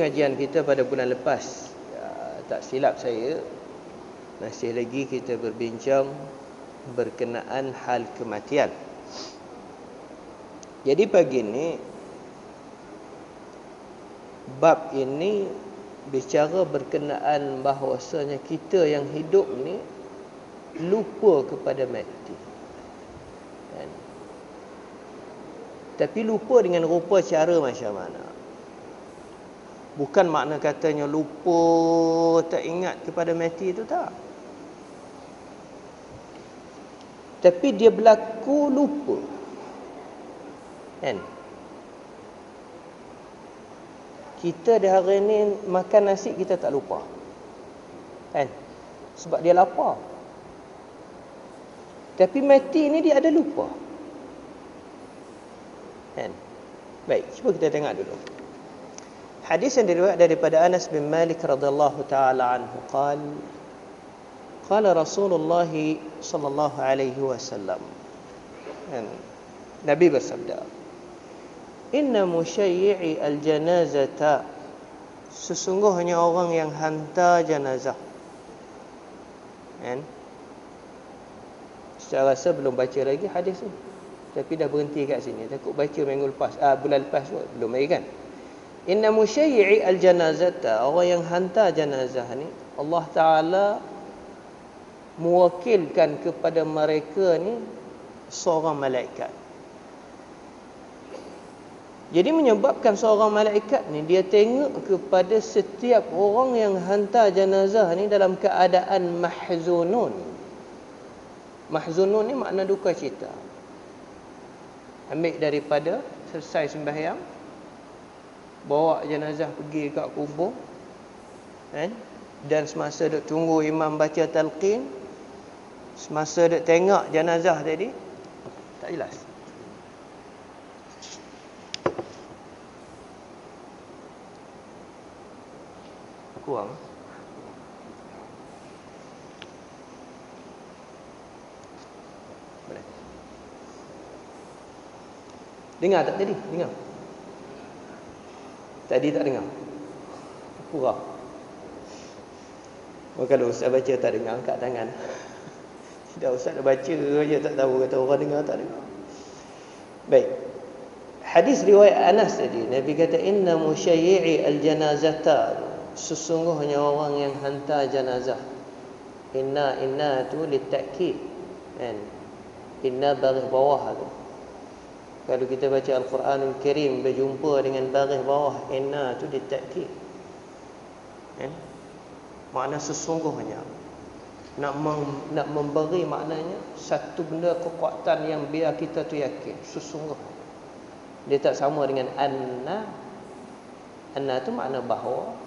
pengajian kita pada bulan lepas, tak silap saya, masih lagi kita berbincang berkenaan hal kematian. Jadi pagi ni bab ini bicara berkenaan bahawasanya kita yang hidup ni lupa kepada mati. Kan? Tapi lupa dengan rupa cara macam mana? Bukan makna katanya lupa tak ingat kepada mati itu, tak. Tapi dia berlaku lupa. Kan? Kita di hari ni makan nasi kita tak lupa. Kan? Sebab dia lapar. Tapi mati ni dia ada lupa. Kan? Baik, cuba kita tengok dulu. Hadis yang diriwayatkan daripada Anas bin Malik radhiyallahu taala anhu qala Rasulullah sallallahu alaihi wasallam. Nabi bersabda, "Inna musyayyi'i al-janazata", sesungguhnya orang yang hantar jenazah. Kan? Saya rasa belum baca lagi hadis ni. Tapi dah berhenti kat sini. Takut baca minggu lepas, bulan lepas pun belum lagi kan. Inna musyayyi'i al-janazata, orang yang hantar jenazah ni, Allah Taala mewakilkan kepada mereka ni seorang malaikat. Jadi menyebabkan seorang malaikat ni dia tengok kepada setiap orang yang hantar jenazah ni dalam keadaan mahzunun. Mahzunun ni makna duka cita. Ambil daripada selesai sembahyang, bawa jenazah pergi kat kubur, kan? Dan semasa duk tunggu imam baca talqin, semasa duk tengok jenazah tadi, tak jelas. Kurang. Boleh. Dengar tak tadi? Dengar. Tadi tak dengar. Kurang. Kalau ustaz baca tak dengar, angkat tangan. Dah ustaz dah baca je tak tahu, kata orang dengar tak dengar. Baik. Hadis riwayat Anas tadi, Nabi kata inna musyayyi'i al-janazata, sesungguhnya orang yang hantar jenazah. Inna tu litakid. Kan? Inna baris bawah tu. Kalau kita baca Al-Quranul Karim berjumpa dengan baris bawah, inna tu litakid. Kan? Makna sesungguhnya. Nak memberi maknanya satu benda kekuatan yang biar kita tu yakin sesungguhnya. Dia tak sama dengan anna. Anna tu makna bahawa.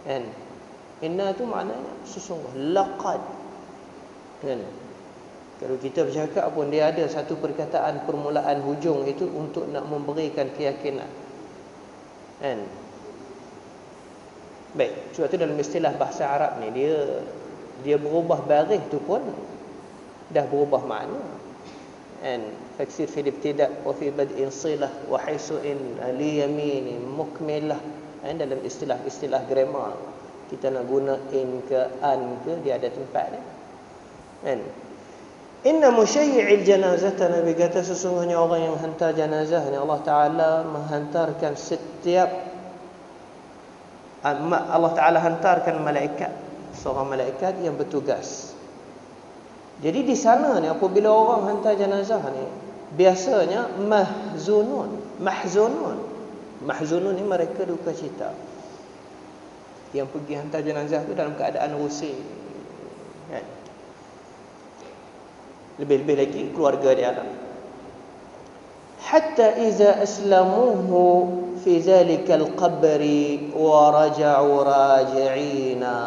Kan? Inna tu maknanya sesungguh. Laqad. Kan? Kalau kita bercakap pun dia ada satu perkataan permulaan hujung itu untuk nak memberikan keyakinan. Kan? Baik, sebab tu dalam istilah bahasa Arab ni dia berubah baris tu pun dah berubah makna. Kan? Faksir fil ibtida' wa fi bad'in silah wa haisu'in li yamini mukmilah. Dalam istilah grammar kita nak guna in ke an ke, dia ada tempat dia. Kan? Inna musyayyi'il janazata, Nabi kata sesungguhnya orang yang hantar jenazah ni Allah Taala menghantarkan setiap Allah Taala hantarkan malaikat, seorang malaikat yang bertugas. Jadi di sana ni apabila orang hantar jenazah ni biasanya mahzunun ni mereka duka cita. Yang pergi hantar jenazah tu dalam keadaan rusing. Kan? Lebih-lebih lagi keluarga dia lah. Hatta iza aslamuhu fi zalikal qabri wa raja'u raji'ina.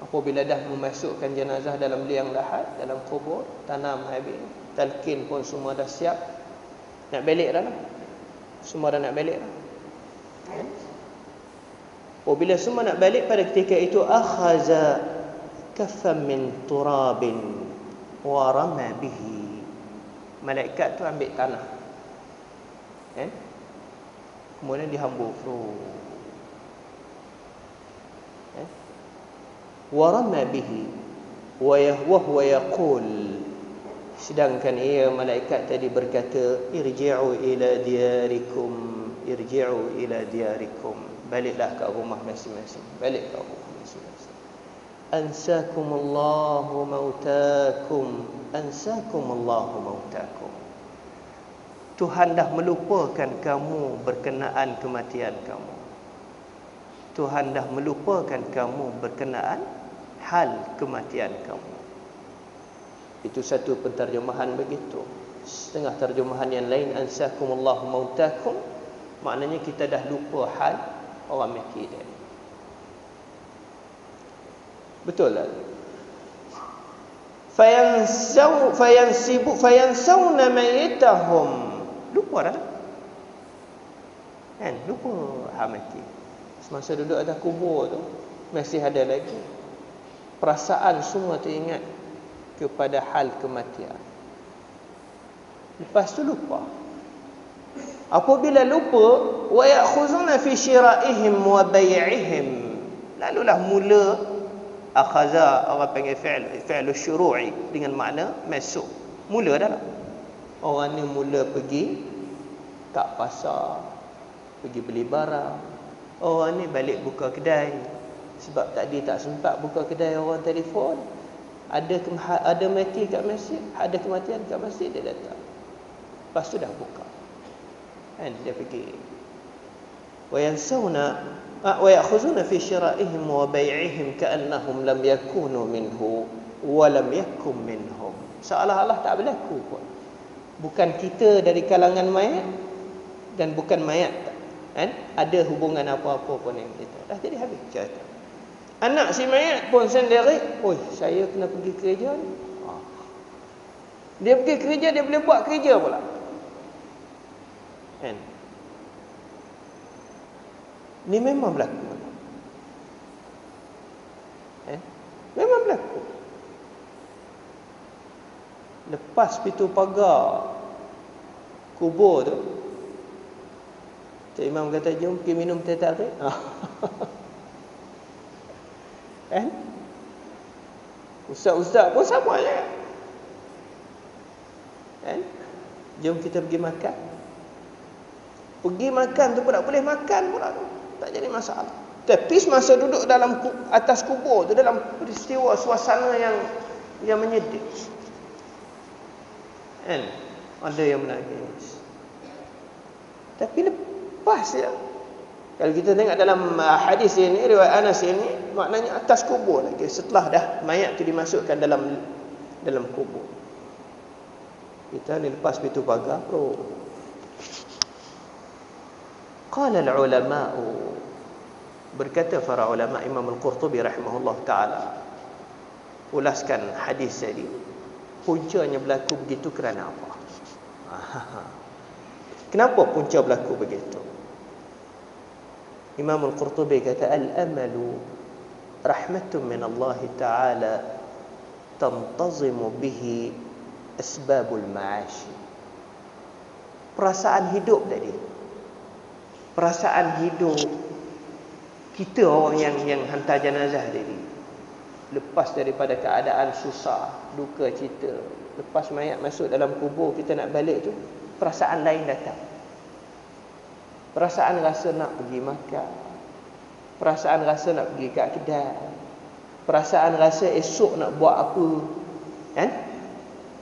Apabila dah memasukkan jenazah dalam liang lahat, dalam kubur, tanam habis, talqin pun semua dah siap, nak balik dah lah. Semua dah nak balik dah. Apabila semua nak balik, pada ketika itu akhaza kaffan min turabin wa rama bihi. Malaikat tu ambil tanah. Kemudian dihambur. Warama bihi wa huwa yaqul, sedangkan malaikat tadi berkata, irji'u ila diyarikum, irji'u ila diyarikum, baliklah ke rumah masing-masing, balik ke rumah masing-masing. Ansakumullahu mautakum, ansakumullahu mautakum. Tuhan dah melupakan kamu berkenaan kematian kamu. Tuhan dah melupakan kamu berkenaan hal kematian kamu. Itu satu penterjemahan begitu. Setengah terjemahan yang lain, ansakumullahu mautakum, maknanya kita dah lupa hal orang mati dia. Betul tak? Fayansawna mayitahum, lupa dah. Kan? Lupa hal mati. Semasa duduk atas kubur tu, masih ada lagi perasaan, semua teringat kepada hal kematian. Lepas tu lupa. Apabila lupa, wa ya'khuzuna fi syira'ihim wa bai'ihim, lalulah mula akhaza, orang panggil fi'l syuru'i dengan makna masuk. Mula dah lah. Orang ni mula pergi kat pasar, pergi beli barang. Orang ni balik buka kedai, sebab tadi tak sempat buka kedai, orang telefon. Ada mati kat masjid, ada kematian kat masjid, dia datang. Lepas tu dah buka. Kan dia pergi. Wa yansawna wa ya'khuzuna fi syira'ihim wa bai'ihim ka'annahum lam yakunu minhu wa lam yakum minhum. Seolah-olah tak berlaku pun. Bukan kita dari kalangan mayat dan bukan mayat. Kan? Ada hubungan apa-apa pun yang kita. Dah jadi habis cerita. Anak si mayat pun sendiri, oi, saya kena pergi kerja ni. Dia pergi kerja, dia boleh buat kerja pula. Kan? Ni memang berlaku. Memang berlaku. Lepas pintu pagar kubur tu, Cik Imam kata, jom pergi minum teh tarik. Kan? Ustaz-ustaz pun sama je. Kan? Jom kita pergi makan. Pergi makan tu pula, boleh makan pula tu. Tak jadi masalah. Tapi semasa duduk dalam atas kubur tu, dalam peristiwa suasana yang menyedih. Kan? Ada yang menangis. Tapi lepas ya. Kalau kita tengok dalam hadis ini, riwayat Anas ini, maknanya atas kubur lagi, setelah dah mayat tu dimasukkan dalam kubur. Kita ni lepas pintu pagar, bro. Qala al-ulama'u, berkata para ulama, Imam Al-Qurtubi rahimahullah ta'ala ulaskan hadis tadi, puncanya berlaku begitu kerana apa? Kenapa punca berlaku begitu? Imam Al-Qurtubi kata, al-amalu rahmatun min Allah Ta'ala tantazimu bihi asbabul ma'ashi. Perasaan hidup tadi, perasaan hidup kita orang yang hantar jenazah tadi, lepas daripada keadaan susah, duka cita, lepas mayat masuk dalam kubur, kita nak balik tu, perasaan lain datang. Perasaan rasa nak pergi makan, perasaan rasa nak pergi kat kedai, perasaan rasa esok nak buat apa, kan?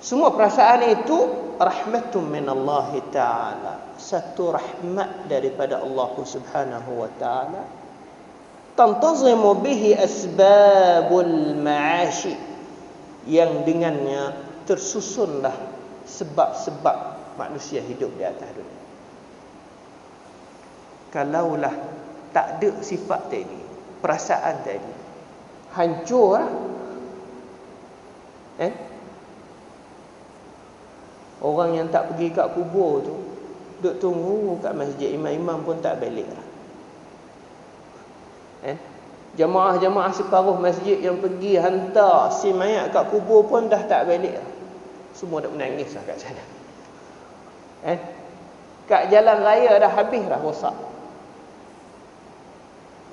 Semua perasaan itu rahmatun min Allah Ta'ala, satu rahmat daripada Allah Subhanahu wa Ta'ala, tantazimu bihi asbabul ma'ashi, yang dengannya tersusunlah sebab-sebab manusia hidup di atas dunia. Kalaulah tak ada sifat tadi, perasaan tadi, hancur lah. Orang yang tak pergi kat kubur tu, duduk tunggu kat masjid, imam-imam pun tak balik lah. Jamaah-jamaah separuh masjid yang pergi hantar si mayat kat kubur pun dah tak balik lah. Semua dah menangis lah kat sana. Kat jalan raya dah habis dah rosak.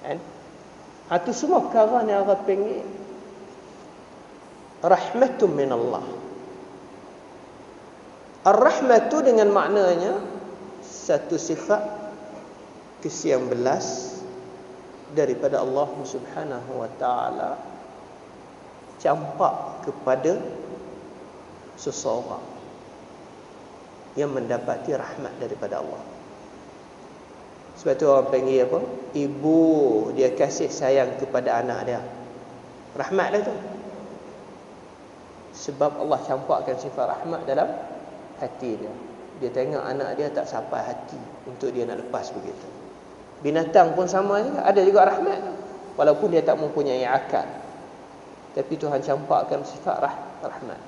Kan? Itu semua perkara ni Allah panggil rahmatun min Allah. Ar-rahmat tu dengan maknanya satu sifat kesian belas daripada Allah Subhanahu wa taala campak kepada seseorang yang mendapati rahmat daripada Allah. Sebab tu orang panggil apa? Ibu dia kasih sayang kepada anak dia. Rahmat lah tu. Sebab Allah campakkan sifat rahmat dalam hati dia. Dia tengok anak dia tak sampai hati untuk dia nak lepas begitu. Binatang pun sama juga, ada juga rahmat walaupun dia tak mempunyai akal. Tapi Tuhan campakkan sifat rahmat.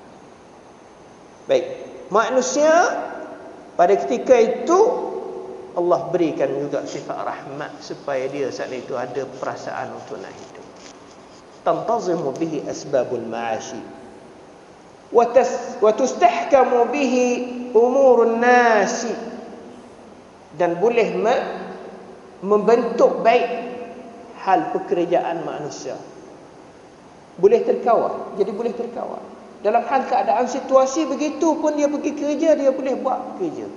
Baik, manusia pada ketika itu Allah berikan juga sifat rahmat supaya dia saat itu ada perasaan untuk nak hidup. Tantazimu bihi asbabul ma'ashi wa tustahkamu bihi umurun nasi, dan boleh membentuk baik hal pekerjaan manusia. Boleh terkawal, jadi boleh terkawal. Dalam hal keadaan situasi begitu pun dia pergi kerja, dia boleh buat kerja.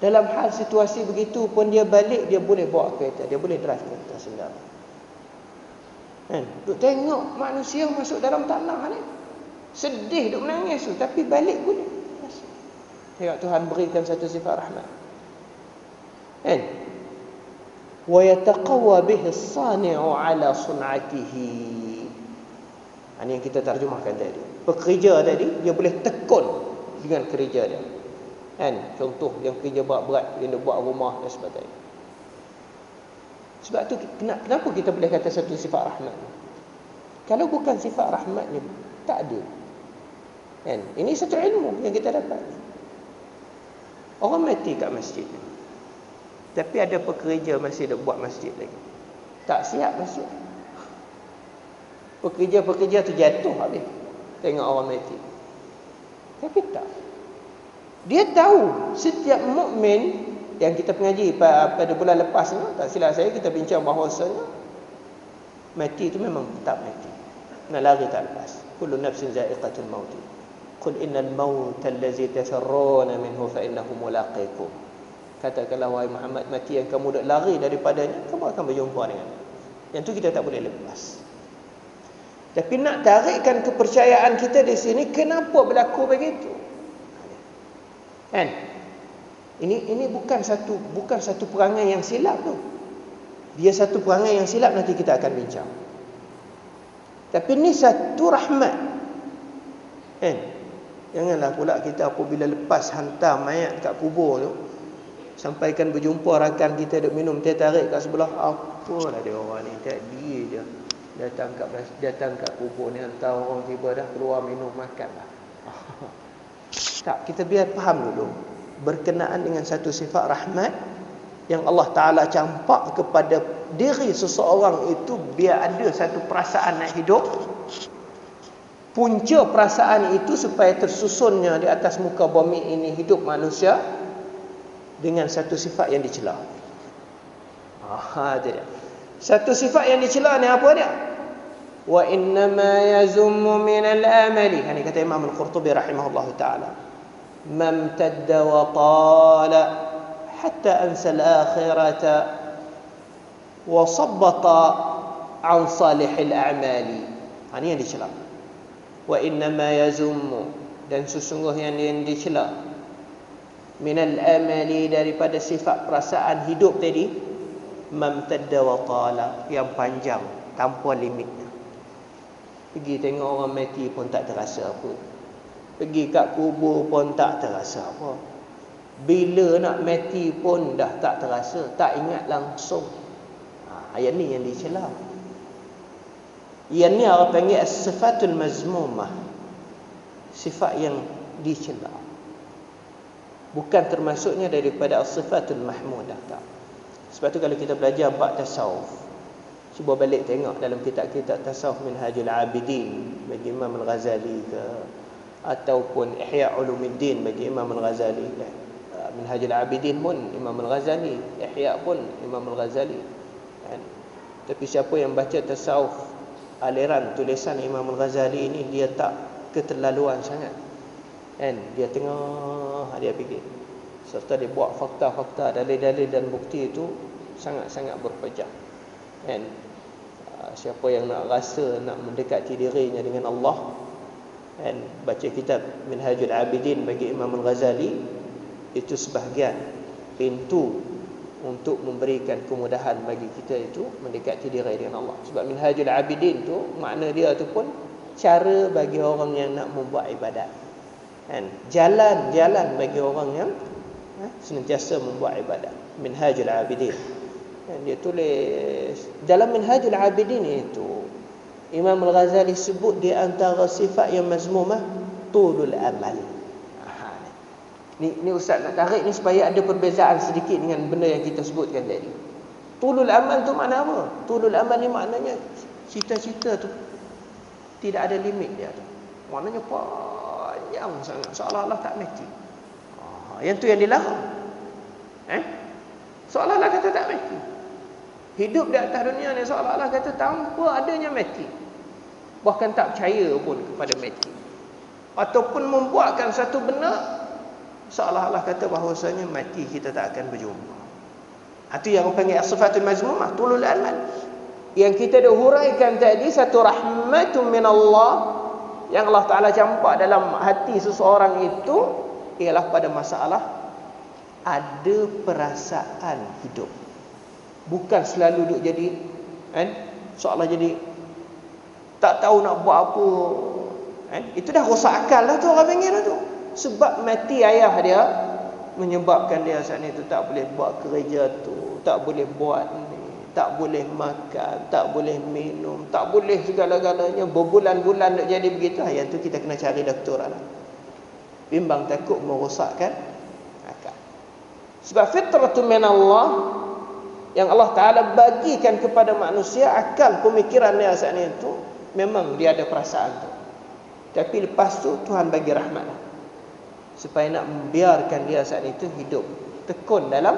Dalam hal situasi begitu pun dia balik, dia boleh bawa kereta, dia boleh drive kereta sendiri. Duk tengok manusia masuk dalam tanah ni, sedih duk menangis tu, tapi balik boleh. Tengok Tuhan berikan satu sifat rahmat. Wa yataqawwa bihi as-sani'u ala sun'atihi. Ini yang kita terjemahkan tadi. Pekerja tadi dia boleh tekun dengan kerja dia. Contoh yang kerja berat-berat, dia nak buat rumah dan sebagainya. Sebab tu kenapa kita boleh kata satu sifat rahmat? Kalau bukan sifat rahmat ni tak ada. Ini satu ilmu yang kita dapat. Orang mati kat masjid, tapi ada pekerja masih nak buat masjid lagi. Tak siap masjid. Pekerja-pekerja tu jatuh habis tengok orang mati. Tapi tak. Dia tahu setiap mukmin yang kita pengaji pada bulan lepas ni, tak silap saya kita bincang bahawasanya mati itu memang tetap mati. Nak lari tak lepas. Kullu nafsin za'iqatul maut. Qul innal mauta allazi tafirruna minhu fa innahu mulaqikum. Katakanlah wahai Muhammad, mati yang kamu nak lari daripadanya, kamu akan berjumpa dengannya. Yang tu kita tak boleh lepas. Tapi nak tarikkan kepercayaan kita di sini, kenapa berlaku begitu? Ini bukan satu perangai yang silap tu. Dia satu perangai yang silap, nanti kita akan bincang. Tapi ini satu rahmat. Janganlah pula kita apabila lepas hantar mayat kat kubur tu, sampaikan berjumpa rakan kita duk minum teh tarik kat sebelah, apalah dia orang ni, tak dia je datang kat kubur ni, hantar orang tiba dah keluar minum makan lah. Tak, kita biar faham dulu berkenaan dengan satu sifat rahmat yang Allah Ta'ala campak kepada diri seseorang itu, biar ada satu perasaan nak hidup. Punca perasaan itu supaya tersusunnya di atas muka bumi ini hidup manusia dengan satu sifat yang dicela. Itu dia. Satu sifat yang dicela ni apa dia? Wa innama yazummu minal amali. Ini kata Imam Al-Qurtubi rahimahullah ta'ala. Mamtadda wa tala hatta ansa al-akhirata wa sabbata an salihil a'mali. Ini yang dicela. Wa innama yazummu, dan sesungguhnya yang dicela, minal amali, daripada sifat perasaan hidup tadi, mamtadda wa tala, yang panjang tanpa limitnya. Pergi tengok orang mati pun tak terasa apa. Pergi kat kubur pun tak terasa apa. Bila nak mati pun dah tak terasa, tak ingat langsung. Ayat ni yang dicela. Yang ni orang panggil as-sifatul mazmumah, sifat yang dicela. Bukan termasuknya daripada as-sifatul mahmudah, tak. Sebab tu kalau kita belajar bab tasawuf, cuba balik tengok dalam kitab-kitab tasawuf Minhajul Abidin bagi Imam Al-Ghazali ke, ataupun Ihya Ulumuddin bagi Imam Al-Ghazali, Minhajul Abidin pun Imam Al-Ghazali, Ihya pun Imam Al-Ghazali kan. Tapi siapa yang baca tasawuf aliran tulisan Imam Al-Ghazali ini, dia tak keterlaluan sangat kan. Dia tengah dia fikir, serta dia buat fakta-fakta, dalil-dalil dan bukti itu sangat-sangat berpejah kan. Siapa yang nak rasa nak mendekati dirinya dengan Allah kan, baca kitab Minhajul Abidin bagi Imam Al-Ghazali, itu sebahagian pintu untuk memberikan kemudahan bagi kita itu mendekati diri dengan Allah. Sebab Minhajul Abidin tu makna dia tu pun cara bagi orang yang nak membuat ibadat kan, jalan-jalan bagi orang yang senantiasa membuat ibadat. Minhajul Abidin kan, dia tulis dalam Minhajul Abidin itu, Imam Al-Ghazali sebut di antara sifat yang mazmumah tulul amal. Ni Ustaz nak tarik ni supaya ada perbezaan sedikit dengan benda yang kita sebutkan tadi. Tulul amal tu makna apa? Tulul amal ni maknanya cita-cita tu tidak ada limit dia tu. Maknanya panjang sangat, seolah-olah tak mati. Yang tu yang dilarang. Seolah-olah kata tak mati. Hidup di atas dunia ni seolah-olah kata tanpa adanya mati. Bahkan tak percaya pun kepada mati. Ataupun membuatkan satu benda seolah-olah kata bahawasanya mati kita tak akan berjumpa. Itu yang orang panggil as-sifatul mazmumah, tulul amal. Yang kita dah huraikan tadi, satu rahmatun min Allah yang Allah Ta'ala campak dalam hati seseorang itu ialah pada masalah ada perasaan hidup. Bukan selalu duk jadi seolah jadi tak tahu nak buat apa. Itu dah rosak akal dah tu orang panggil dah tu. Sebab mati ayah dia menyebabkan dia saat itu tak boleh buat kerja tu, tak boleh buat ni, tak boleh makan, tak boleh minum, tak boleh segala-galanya. Berbulan-bulan nak jadi begitu. Yang tu kita kena cari doktor lah. Bimbang takut merosakkan akal. Sebab fitratun min Allah yang Allah Ta'ala bagikan kepada manusia, akal pemikiran dia saat itu memang dia ada perasaan tu. Tapi lepas tu Tuhan bagi rahmat lah, supaya nak membiarkan dia saat itu hidup tekun dalam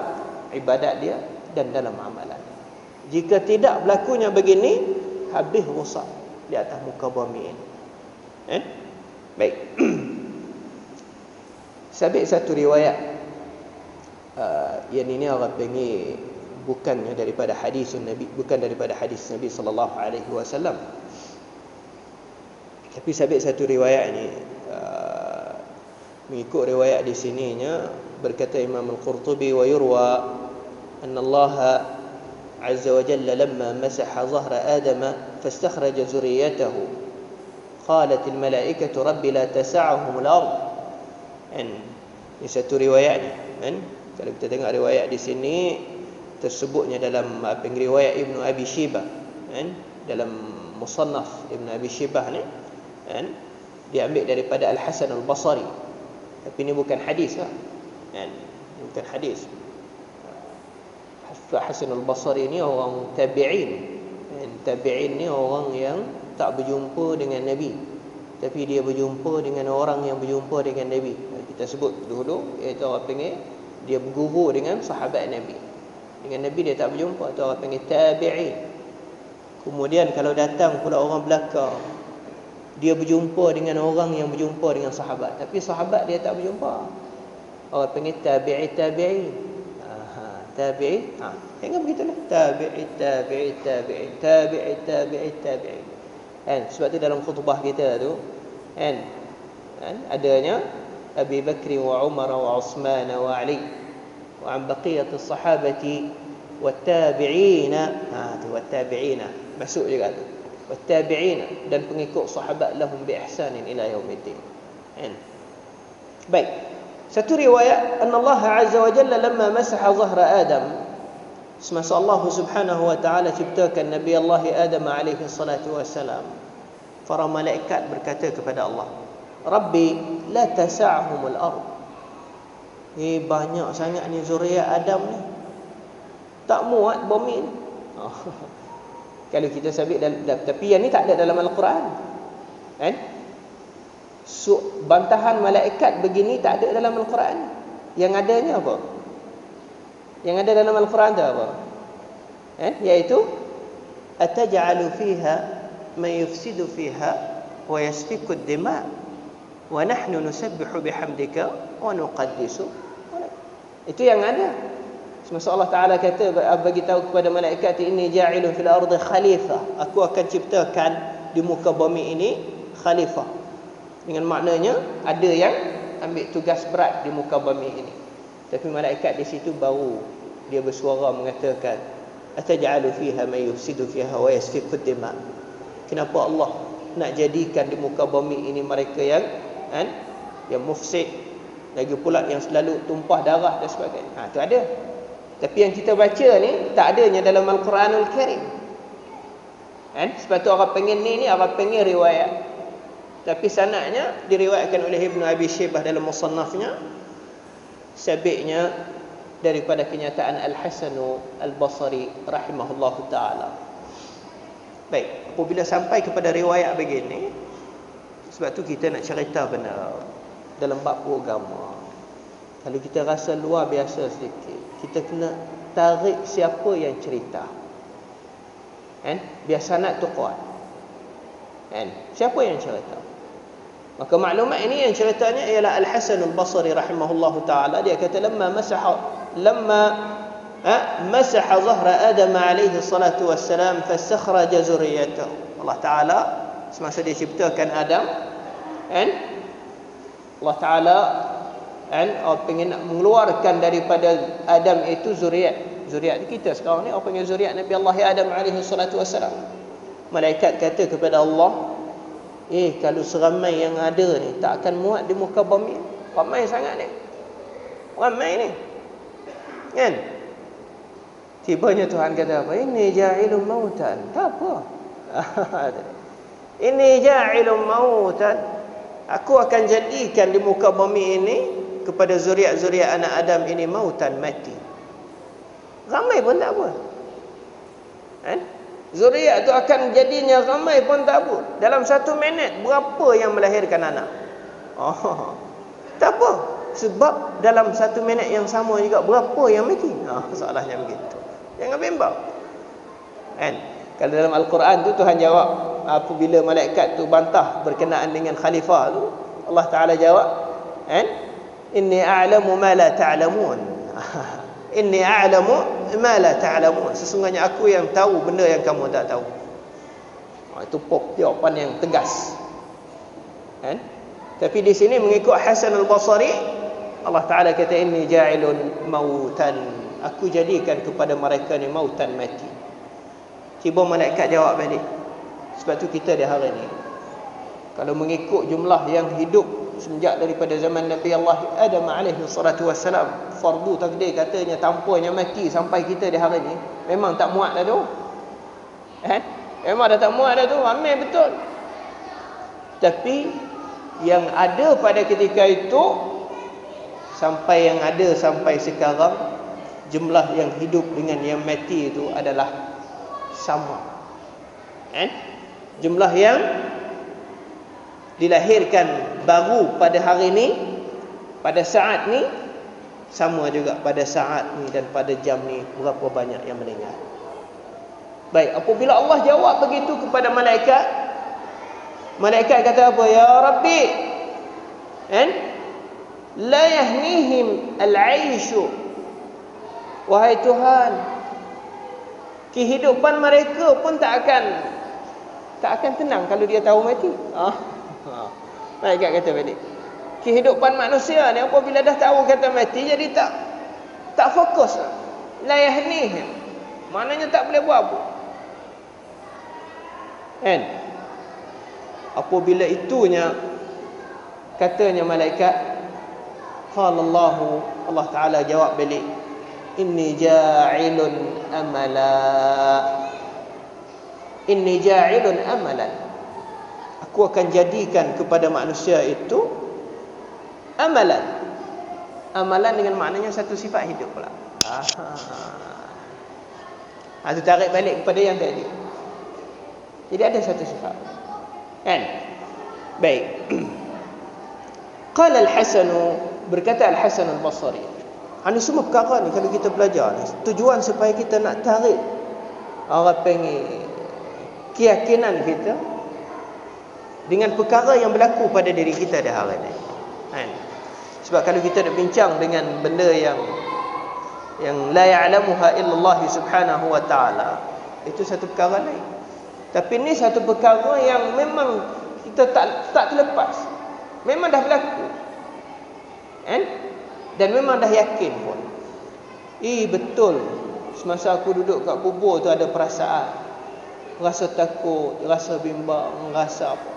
ibadat dia dan dalam amalan. Jika tidak berlakunya begini, habis rosak di atas muka bumi ini. Baik. Sabit satu riwayat yang ini orang panggil bukannya daripada hadis Nabi, bukan daripada hadis Nabi sallallahu alaihi wasallam. Tapi sabit satu riwayat ini mengikut riwayat di sininya, berkata Imam Al-Qurtubi, wa yurwa anna Allah azza wa jalla lamma masaha zahra Adam fastakhraja zurriyatahu qalat al-malaikatu rabbi la tasa'uhum al-ard. Ini satu riwayat ni kan. Kalau kita tengok riwayat di sini tersebutnya dalam riwayat Ibnu Abi Syaibah kan, dalam Musannaf Ibnu Abi Syaibah ni kan, diambil daripada Al-Hasan Al-Basri. Tapi ini bukan hadis lah kan? Bukan hadis. Hasan Al-Basri ini orang tabi'in kan? Tabi'in ni orang yang tak berjumpa dengan Nabi, tapi dia berjumpa dengan orang yang berjumpa dengan Nabi. Kita sebut dulu, iaitu orang panggil dia berguru dengan sahabat Nabi. Dengan Nabi dia tak berjumpa, itu orang panggil tabi'in. Kemudian kalau datang pula orang belakang, dia berjumpa dengan orang yang berjumpa dengan sahabat, tapi sahabat dia tak berjumpa, orang panggil tabi'i tabi'in. Tabi'i, tengok begitulah, tabi'i tabi'i tabi'i tabi'i tabi'i tabi'i kan. Sebab tu dalam khutbah kita tu kan, adanya Abi Bakr wa Umar wa Uthman wa Ali wa an baqiyat as-sahabati wat tabi'ina. Tu wat tabi'ina masuk juga tu, wat tabi'ina, dan pengikut sahabat lahum bi ihsanin ila yaumiddin. Baik, satu riwayat anna Allah azza wa jalla lamma masaha zahra Adam, semasa Allah Subhanahu wa taala ciptakan Nabi Allah Adam alaihi salatu wassalam, para malaikat berkata kepada Allah, Rabbi la tasa'humul ard. Banyak sangat ni zuriat Adam ni, tak muat bumi ni. Kalau kita sabit tapi yang ni tak ada dalam Al-Quran kan. Bantahan malaikat begini tak ada dalam Al-Quran Yang adanya apa? Yang ada dalam Al-Quran itu apa? Yaitu ataj'alu fiha man yufsidu fiha wa yasfiku ad-dima' wa nahnu nusabbihu bihamdika wa nuqaddisu. Itu yang ada. Semasa Allah Ta'ala kata, bagi tahu kepada malaikat, inni ja'ilun fil ardi khalifah, aku akan ciptakan di muka bumi ini khalifah. Dengan maknanya ada yang ambil tugas berat di muka bumi ini. Tapi malaikat di situ baru dia bersuara mengatakan, ataj'alu fiha man yufsidu fiha wa yasfiku ad-dima'. Kenapa Allah nak jadikan di muka bumi ini mereka yang mufsid, lagi pula yang selalu tumpah darah dan sebagainya. Itu ada. Tapi yang kita baca ni tak adanya dalam Al-Quranul Karim. Sebab tu orang pengen ni orang pengen riwayat. Tapi sanadnya diriwayatkan oleh Ibnu Abi Syaibah dalam musannafnya, sabitnya daripada kenyataan Al-Hasan Al-Basri rahimahullahu taala. Baik, apabila sampai kepada riwayat begini, sebab tu kita nak cerita benar dalam bab agama. Kalau kita rasa luar biasa sedikit, kita kena tarik siapa yang cerita. Biar sanad tu kuat. Siapa yang cerita? Maka maklumat ini yang ceritanya ialah Al-Hasan Al-Basri rahimahullahu taala. Dia kata lamma masaha zahra Adam alaihi salatu wassalam fastakhraja zurriyatahu. Allah Taala semasa dia ciptakan Adam, Allah Taala pengen nak mengeluarkan daripada Adam itu zuriat kita sekarang ni, orang panggil zuriat Nabi Allah Adam alaihi salatu wassalam. Malaikat kata kepada Allah, kalau seramai yang ada ni tak akan muat di muka bumi. Ramai sangat ni, ramai ni, kan? Tibanya Tuhan kata apa? Inni ja'ilun mautan. Tak apa. Inni ja'ilun mautan. Aku akan jadikan di muka bumi ini kepada zuriat-zuriat anak Adam ini mautan, mati. Ramai pun tak apa. Zuriat tu akan jadinya ramai pun tak apa. Dalam 1 minit berapa yang melahirkan anak? Tak apa. Sebab dalam 1 minit yang sama juga berapa yang mati? Soalnya begitu. Jangan bimbang. Kalau dalam Al-Quran tu Tuhan jawab, apabila malaikat tu bantah berkenaan dengan khalifah tu, Allah Ta'ala jawab, inni a'lamu ma la ta'lamun. Inni a'lamu ma la ta'lamun. Sesungguhnya aku yang tahu benda yang kamu tak tahu. Itu jawapan yang tegas. Tapi di sini mengikut Hasan Al-Basri, Allah Ta'ala kata inni ja'ilun mautan. Aku jadikan kepada mereka ni mautan, mati. Tiba malaikat jawab balik. Sebab tu kita di hari ni, kalau mengikut jumlah yang hidup semenjak daripada zaman Nabi Allah Adam alaihi salatu wassalam, fardu takdir katanya tanpanya mati sampai kita di hari ni, memang tak muat dah tu. Memang dah tak muat dah tu, ramai betul. Tapi yang ada pada ketika itu sampai yang ada sampai sekarang, jumlah yang hidup dengan yang mati itu adalah sama. Jumlah yang dilahirkan baru pada hari ni, pada saat ni, sama juga pada saat ni dan pada jam ni, berapa banyak yang meninggal. Baik, apabila Allah jawab begitu kepada malaikat, malaikat kata apa? Ya Rabbi, la yahnihim al-aishu. Wahai Tuhan, kehidupan mereka pun tak akan tenang kalau dia tahu mati. Malaikat kata balik, kehidupan manusia ni apabila dah tahu kata mati, jadi tak fokus. La yahnihim, maknanya tak boleh buat apa. Apabila itunya, katanya malaikat, qala Allah Ta'ala jawab balik, inni ja'ilun amala. Inni ja'ilun amalan. Aku akan jadikan kepada manusia itu amalan. Amalan dengan maknanya satu sifat hidup pula. Itu tarik balik kepada yang tadi. Jadi ada satu sifat. Baik. Qala Al-Hasan Berkata Al-Hasan Al-Basri, ini semua perkara ni kalau kita belajar ni, tujuan supaya kita nak tarik orang panggil keyakinan kita dengan perkara yang berlaku pada diri kita dah hari ni. Kan? Sebab kalau kita nak bincang dengan benda yang la ya'lamuha illallah subhanahu wa ta'ala, itu satu perkara lain. Tapi ni satu perkara yang memang kita tak terlepas. Memang dah berlaku. Kan? Dan memang dah yakin pun. Betul. Semasa aku duduk kat kubur tu ada perasaan. Rasa takut, rasa bimbang, rasa apa.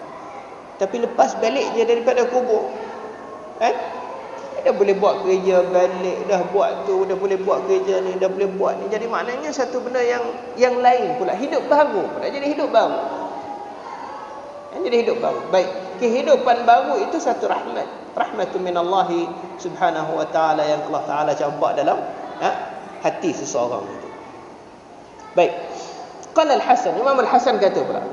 Tapi lepas balik je daripada kubur, kan? Dah boleh buat kerja balik, dah buat tu, dah boleh buat kerja ni, dah boleh buat ni. Jadi maknanya satu benda yang lain pula, hidup baru pula, jadi hidup baru. Jadi hidup baru. Baik, kehidupan baru itu satu rahmatun minallahi subhanahu wa ta'ala yang Allah Ta'ala campak dalam hati seseorang itu. Baik. Qala Al-Hasan, Imam Al-Hasan kata pula,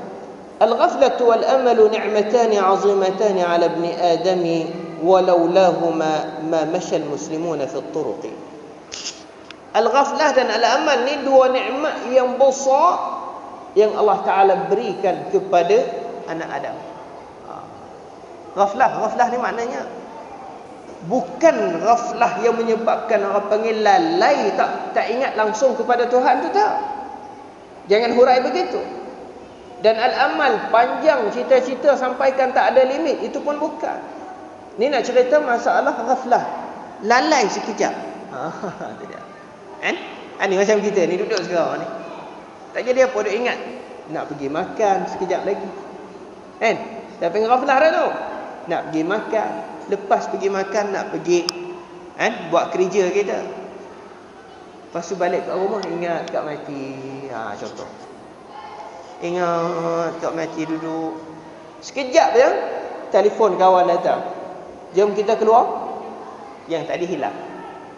al-ghaflatu wal amalu ni'matani 'azimatan 'ala ibni adami walaulahuma ma masya al-muslimuna fi at-turuq. Al-ghaflah dan al-amal ni dua nikmat yang besar yang Allah Ta'ala berikan kepada anak Adam. Ghaflah ni maknanya bukan ghaflah yang menyebabkan orang panggil lalai, tak ingat langsung kepada Tuhan tu, tak. Jangan hurai begitu. Dan al-amal panjang cita-cita sampaikan tak ada limit, itu pun bukan. Ni nak cerita masalah ghaflah, lalai sekejap. Tidak. Kan? Ni macam kita ni duduk sekarang ni. Tak jadi apa, duk ingat nak pergi makan sekejap lagi. Kan? Dah pengen ghaflah dah tu. Nak pergi makan, lepas pergi makan nak pergi buat kerja kita. Lepas tu balik kat rumah ingat Kak Mati. Contoh. Ingat Kak Mati duduk. Sekejap je telefon kawan datang. Jom kita keluar. Yang tadi hilang.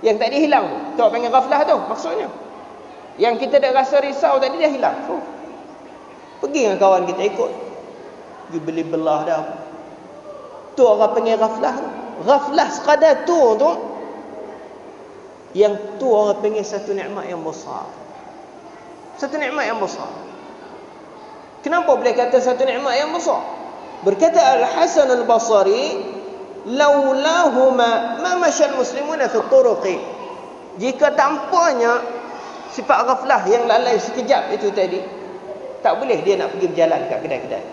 Yang tadi hilang tu panggil ghaflah tu maksudnya. Yang kita dah rasa risau tadi dah hilang. Pergi dengan kawan kita ikut. Pergi beli belah dah. Tu orang panggil ghaflah tu. Ghaflah sekadar tu yang tu orang panggil satu nikmat yang besar. Satu nikmat yang besar. Kenapa boleh kata satu nikmat yang besar? Berkata Al-Hasan Al-Basri, laulahuma ma masyal muslimuna fi turuqi. Jika tanpanya sifat ghaflah yang lalai sekejap itu tadi, tak boleh dia nak pergi berjalan kat kedai-kedai.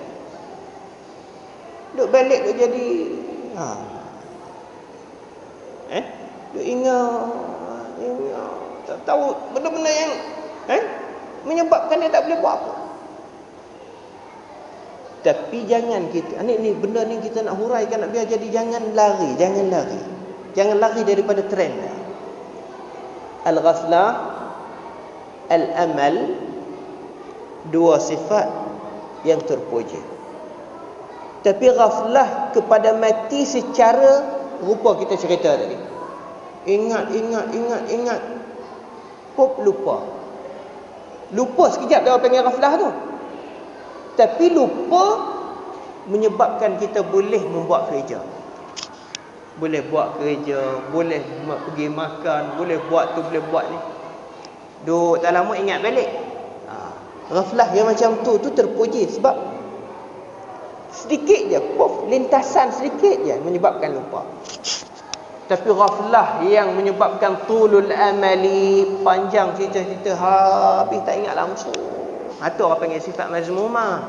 Duk balik duk jadi duk ingat tak tahu benda-benda yang menyebabkan dia tak boleh buat apa. Tapi jangan kita ni benda ni kita nak huraikan, nak biar jadi jangan lari daripada trend. Al-ghaflah, al-amal, dua sifat yang terpuji. Tapi ghaflah kepada mati secara rupa kita cerita tadi. Ingat. Pop lupa. Lupa sekejap dia panggil ghaflah tu. Tapi lupa menyebabkan kita boleh membuat kerja. Boleh buat kerja, boleh pergi makan, boleh buat tu, boleh buat ni. Duk tak lama ingat balik. Ghaflah yang macam tu terpuji sebab sedikit je, lintasan sedikit je menyebabkan lupa. Tapi ghaflah yang menyebabkan tulul amali, panjang cita-cita habis tak ingat langsung. Itu orang panggil sifat mazmumah.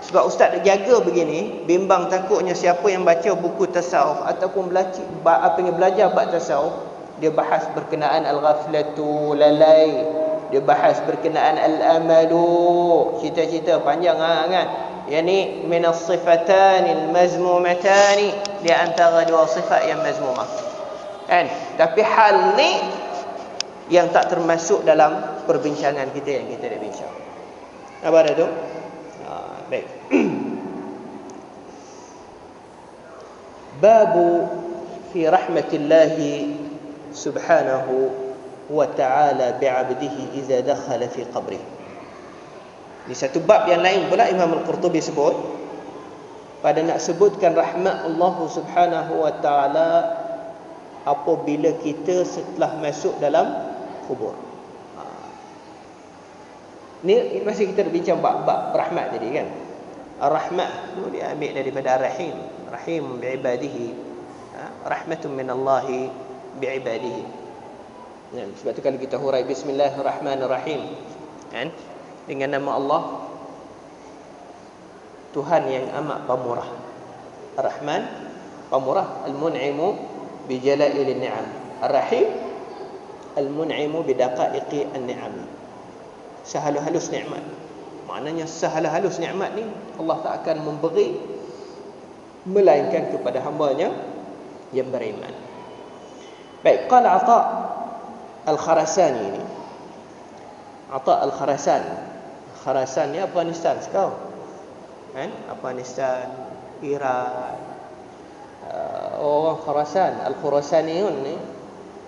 Sebab ustaz nak jaga begini, bimbang takutnya siapa yang baca buku tasawuf ataupun belajar bab tasawuf, dia bahas berkenaan al-ghaflatu, lalai, dia bahas berkenaan al-amalu, cita-cita panjang kan. Yani min as-sifatan al-mazmumatan, dia antara dua sifat yang mazmumah. Kan? Tapi hal ni yang tak termasuk dalam perbincangan kita yang kita dah bincang. Apa dah tu? Baik. Babu fi rahmatillah subhanahu wa ta'ala bi'abdihi idza dakhala fi qabrihi. Di satu bab yang lain pula Imam Al-Qurtubi sebut pada nak sebutkan rahmat Allah subhanahu wa ta'ala apabila kita setelah masuk dalam kubur. Ni masih kita bincang bab rahmat tadi kan. Ar-rahmah itu diambil daripada ar-rahim. Rahim bi'ibadihi. Rahmatun minallahi bi'ibadihi. Ya, sebab tu kalau kita hurai bismillahirrahmanirrahim kan, dengan nama Allah Tuhan yang amat pemurah. Ar-Rahman pemurah, Al-Mun'imu bi jala'ilin ni'am. Ar-Rahim Al-Mun'imu bi daqa'iqi an-ni'am. Sehalus-halus nikmat. Maknanya sehalus-halus nikmat ni Allah tak akan memberi melainkan kepada hamba-Nya yang beriman. Baik, qala Atha Al-Kharasani ini. Atha Al-Kharasan. Kharasan ni Afghanistan sekarang. Kan? Afghanistan, Iran. Orang Khurasan, Al-Khurasaniyun ni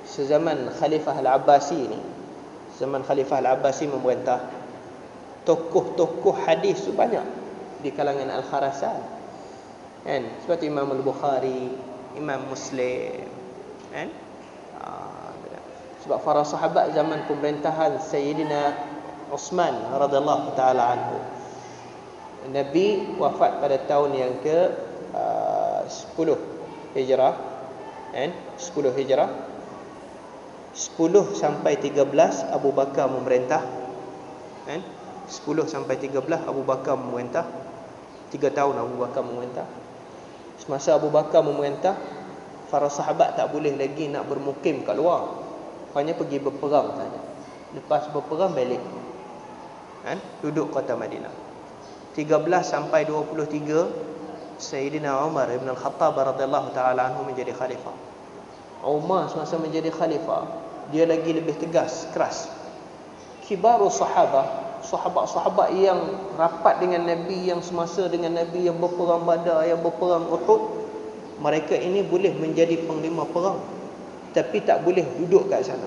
sezaman Khalifah Al-Abbasi ni. Zaman Khalifah Al-Abbasi memerintah, tokoh-tokoh hadis tu banyak di kalangan Al-Kharasan. Kan? Seperti Imam Al-Bukhari, Imam Muslim. Kan? Sebab para sahabat zaman pemerintahan Sayyidina Uthman radhiyallahu taala anhu, Nabi wafat pada tahun yang ke 10 Hijrah, kan? 10 Hijrah. 10 sampai 13 Abu Bakar memerintah, kan? 10 sampai 13 Abu Bakar memerintah. 3 tahun Abu Bakar memerintah. Semasa Abu Bakar memerintah, para sahabat tak boleh lagi nak bermukim kat luar. Hanya pergi berperang saja. Lepas berperang balik, kan? Duduk kota Madinah. 13 sampai 23 Sayyidina Umar Ibn Al-Khattab radhiyallahu taala anhu menjadi khalifah. Umar semasa menjadi khalifah, dia lagi lebih tegas, keras. Kibarus sahabat-sahabat yang rapat dengan Nabi, yang semasa dengan Nabi, yang berperang Badar, yang berperang Uhud, mereka ini boleh menjadi panglima perang, tapi tak boleh duduk kat sana.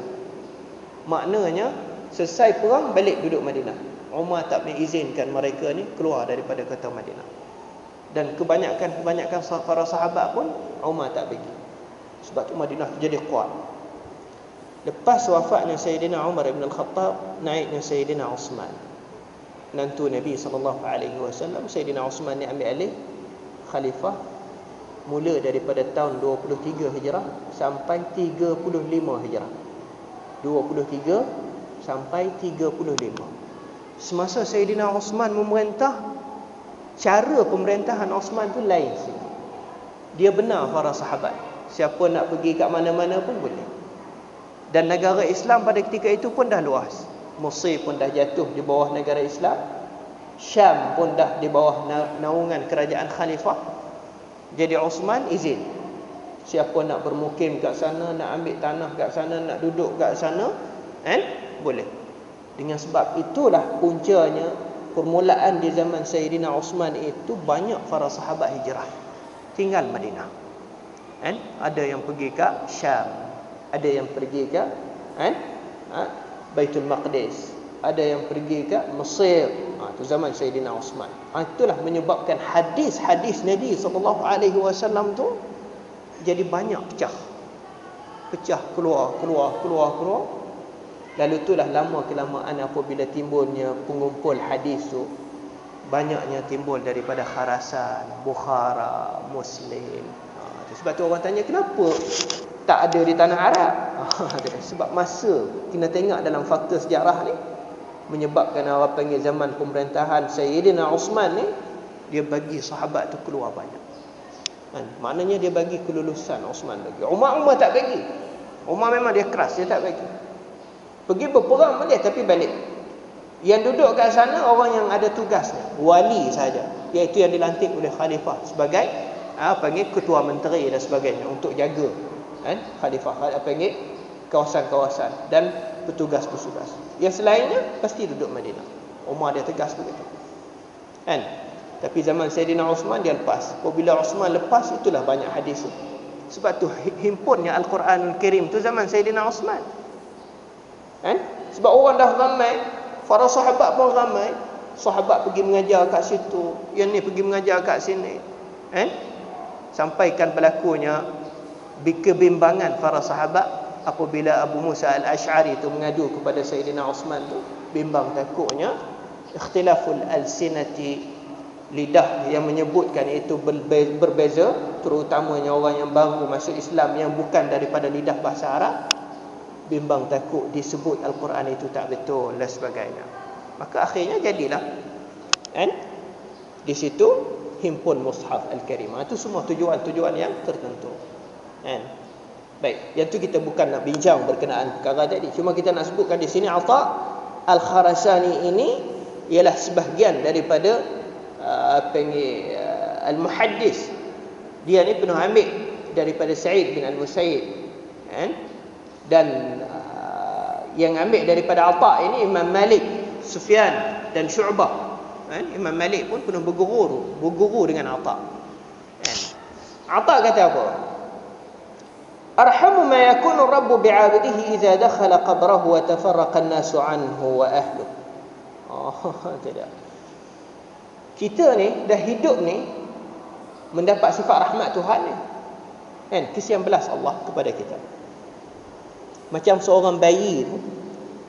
Maknanya selesai perang balik duduk Madinah. Umar tak mengizinkan mereka ni keluar daripada kota Madinah. Dan kebanyakan para sahabat pun Umar tak bagi. Sebab tu Madinah jadi kuat. Lepas wafatnya Sayyidina Umar Ibn Al-Khattab, naiknya Sayyidina Uthman, menantu Nabi SAW. Sayyidina Uthman ni ambil alih khalifah mula daripada tahun 23 Hijrah sampai 35 Hijrah. 23 sampai 35. Semasa Sayyidina Uthman memerintah, cara pemerintahan Uthman tu lain sikit. Dia benar para sahabat, siapa nak pergi kat mana-mana pun boleh. Dan negara Islam pada ketika itu pun dah luas. Mesir pun dah jatuh di bawah negara Islam. Syam pun dah di bawah naungan kerajaan khalifah. Jadi Uthman izin, siapa nak bermukim kat sana, nak ambil tanah kat sana, nak duduk kat sana, boleh. Dengan sebab itulah puncanya, permulaan di zaman Sayyidina Uthman itu banyak para sahabat hijrah tinggal Madinah. Ada yang pergi ke Syam, ada yang pergi ke Baitul Maqdis, ada yang pergi ke Mesir. Itu zaman Sayyidina Uthman. Itulah menyebabkan hadis-hadis Nabi SAW tu jadi banyak pecah keluar. Lalu itulah lama kelamaan apabila timbulnya pengumpul hadis tu, banyaknya timbul daripada Kharasan, Bukhara, Muslim. Sebab tu orang tanya, kenapa tak ada di tanah Arab? Sebab masa kita tengok dalam fakta sejarah ni, menyebabkan orang panggil zaman pemerintahan Sayyidina Uthman ni, dia bagi sahabat tu keluar banyak. Maknanya dia bagi kelulusan Uthman bagi. Umar tak bagi. Umar memang dia keras, dia tak bagi. Pergi berperang boleh tapi balik. Yang duduk kat sana orang yang ada tugasnya, wali saja, iaitu yang dilantik oleh khalifah sebagai panggil ketua menteri dan sebagainya untuk jaga khalifah, panggil kawasan-kawasan dan petugas-petugas. Yang selainnya pasti duduk Madinah. Umar dia tegas begitu. Tapi zaman Sayyidina Uthman dia lepas. Apabila Uthman lepas, itulah banyak hadis. Sebab tu himpunnya Al-Quranul Karim tu zaman Sayyidina Uthman. Sebab orang dah ramai, para sahabat pun ramai. Sahabat pergi mengajar kat situ, yang ni pergi mengajar kat sini. Sampaikan berlakunya kebimbangan para sahabat apabila Abu Musa al-Ash'ari itu mengadu kepada Sayyidina Uthman tu, bimbang takutnya ikhtilaful alsinati, lidah yang menyebutkan itu berbeza, terutamanya orang yang baru masuk Islam yang bukan daripada lidah bahasa Arab, bimbang takut disebut Al-Quran itu tak betul dan sebagainya. Maka akhirnya jadilah kan di situ himpun mushaf Al-Karim. Itu semua tujuan-tujuan yang tertentu. Kan? Baik, yang tu kita bukan nak bincang berkenaan perkara tadi. Cuma kita nak sebutkan di sini Atha Al-Kharasani ini ialah sebahagian daripada Al-Muhaddis. Dia ni penuh ambil daripada Sa'id bin Al-Musayyib. Kan? Dan yang ambil daripada Atha ini Imam Malik, Sufyan dan Syu'bah. Imam Malik pun penuh berguru dengan Atha. Atha kata apa? Arhamu ma yakunu Rabbu bi'abdihi idza dakhala qabrahu wa tafarraqa an-nasu anhu wa ahluhu. Tidak. Kita ni dah hidup ni mendapat sifat rahmat Tuhan ni. Kan? Kesian belas Allah kepada kita. Macam seorang bayi tu,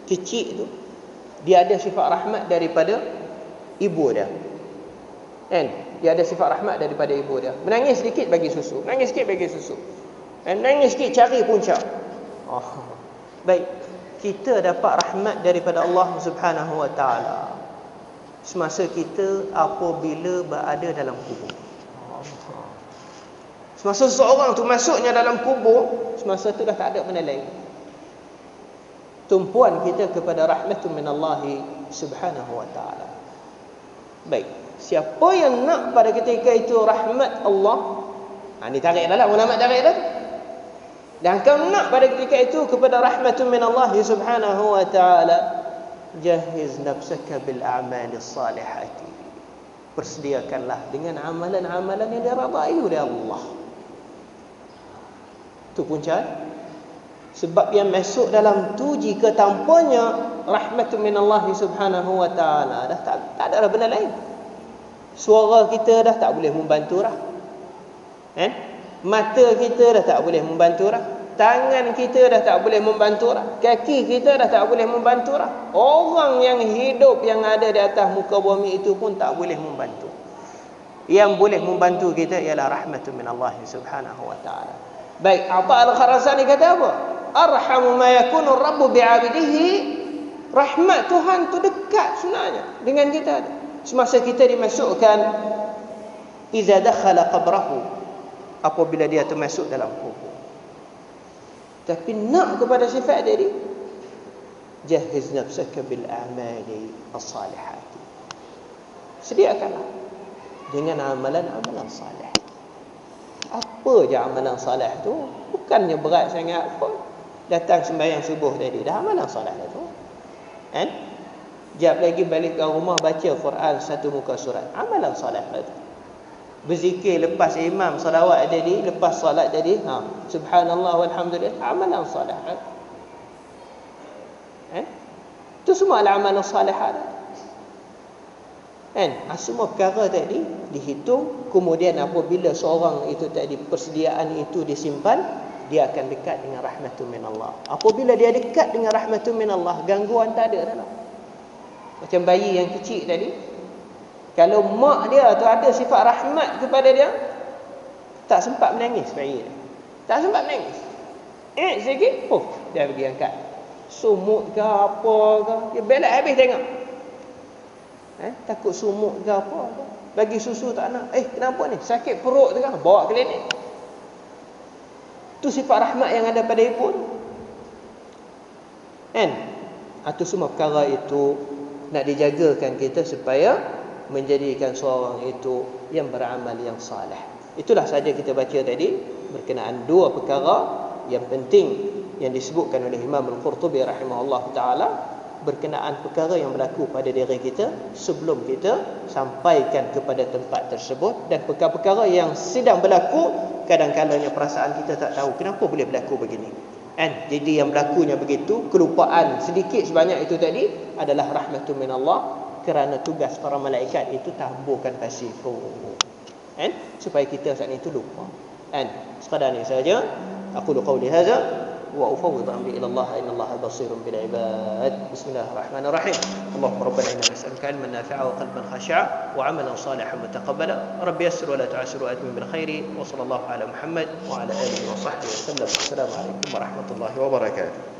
kecil tu, dia ada sifat rahmat daripada ibu dia. Kan? Dia ada sifat rahmat daripada ibu dia. Menangis sedikit bagi susu, menangis sikit bagi susu. Menangis sikit cari puncak. Baik, kita dapat rahmat daripada Allah Subhanahu wa taala semasa kita apabila berada dalam kubur. Semasa seseorang tu masuknya dalam kubur, semasa tu dah tak ada benda lain. Tumpuan kita kepada rahmatun minallahi subhanahu wa ta'ala. Baik, siapa yang nak pada ketika itu rahmat Allah, ni tarik dah lah, ulama tarik dah. Dan kau nak pada ketika itu kepada rahmatun minallahi subhanahu wa ta'ala, jahiz nafsaka bil a'mali salihati. Persediakanlah dengan amalan-amalan yang diridai oleh Allah. Itu punca. Sebab yang masuk dalam tu jika tanpanya rahmatun minallahi subhanahu wa ta'ala, dah tak ada benda lain. Suara kita dah tak boleh membantu dah. Mata kita dah tak boleh membantu dah. Tangan kita dah tak boleh membantu dah. Kaki kita dah tak boleh membantu dah. Orang yang hidup yang ada di atas muka bumi itu pun tak boleh membantu. Yang boleh membantu kita ialah rahmatun minallahi subhanahu wa ta'ala. Baik, Atha Al-Kharasani kata apa? Arhamu ma yakunu Rabbu bi'abdihi. Rahmat Tuhan tu dekat sebenarnya dengan kita. Semasa kita dimasukkan iza dakhala qabrahu, apabila dia tu masuk dalam kubur. Tapi nak kepada sifat tadi, jahiz nafsaka bil a'mali as-salihati. Sediakanlah dengan amalan-amalan salih. Apa je amalan salih tu? Bukannya berat sangat pun. Datang sembahyang subuh tadi, dah amalan salih dah tu. Kan? Jap lagi balik ke rumah baca Quran satu muka surat, amalan salih dah tu. Berzikir lepas imam salawat tadi, lepas solat tadi, subhanallah walhamdulillah, amalan salih. Itu semua adalah amalan salih. Semua perkara tadi dihitung, kemudian apabila seorang itu tadi persediaan itu disimpan, dia akan dekat dengan rahmatun minallah. Apabila dia dekat dengan rahmatun minallah, gangguan tak ada dah. Macam bayi yang kecil tadi, kalau mak dia tu ada sifat rahmat kepada dia, tak sempat menangis bayi dia. Tak sempat menangis. Sikit, dia pergi angkat. Sumut ke apa ke, dia belak habis tengok. Takut sumut ke apa ke. Bagi susu tak nak. Kenapa ni? Sakit perut tu kan? Bawa klinik. Itu sifat rahmat yang ada pada ibu tu. Itu semua perkara itu nak dijagakan kita supaya menjadikan seorang itu yang beramal yang salih. Itulah saja kita baca tadi berkenaan dua perkara yang penting yang disebutkan oleh Imam Al-Qurtubi rahimahullah ta'ala berkenaan perkara yang berlaku pada diri kita sebelum kita sampaikan kepada tempat tersebut, dan perkara-perkara yang sedang berlaku kadang-kadangnya perasaan kita tak tahu kenapa boleh berlaku begini. Jadi yang berlakunya begitu, kelupaan sedikit sebanyak itu tadi adalah rahmatun minallah, kerana tugas para malaikat itu taburkan pasir supaya kita saat itu lupa. Sekadar ni saja. Aqulu qawli hadza wa ufawwidu amri ila Allah, inna Allah basirun bil ibad. Bismillahirrahmanirrahim. Allahumma rabbana inna nas'aluka ilman nafi'a wa qalban khashi'a wa 'amalan salihan mutaqabbala. Rabbi yassir wa la tu'assir wa atmim bil khairi. Wa sallallahu ala Muhammad wa ala alihi wa sahbihi wasallam. Assalamu alaikum warahmatullahi wabarakatuh.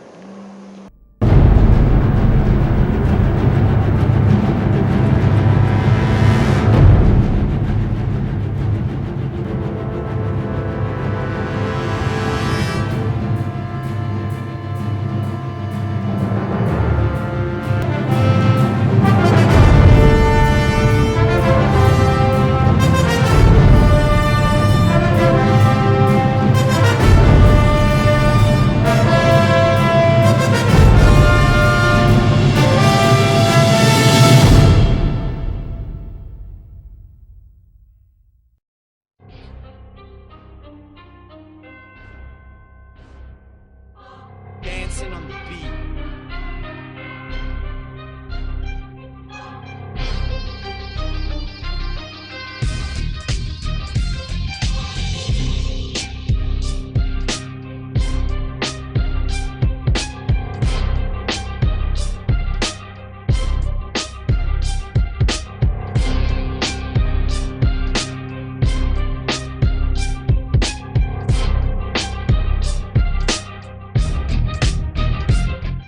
Dancing on the beat.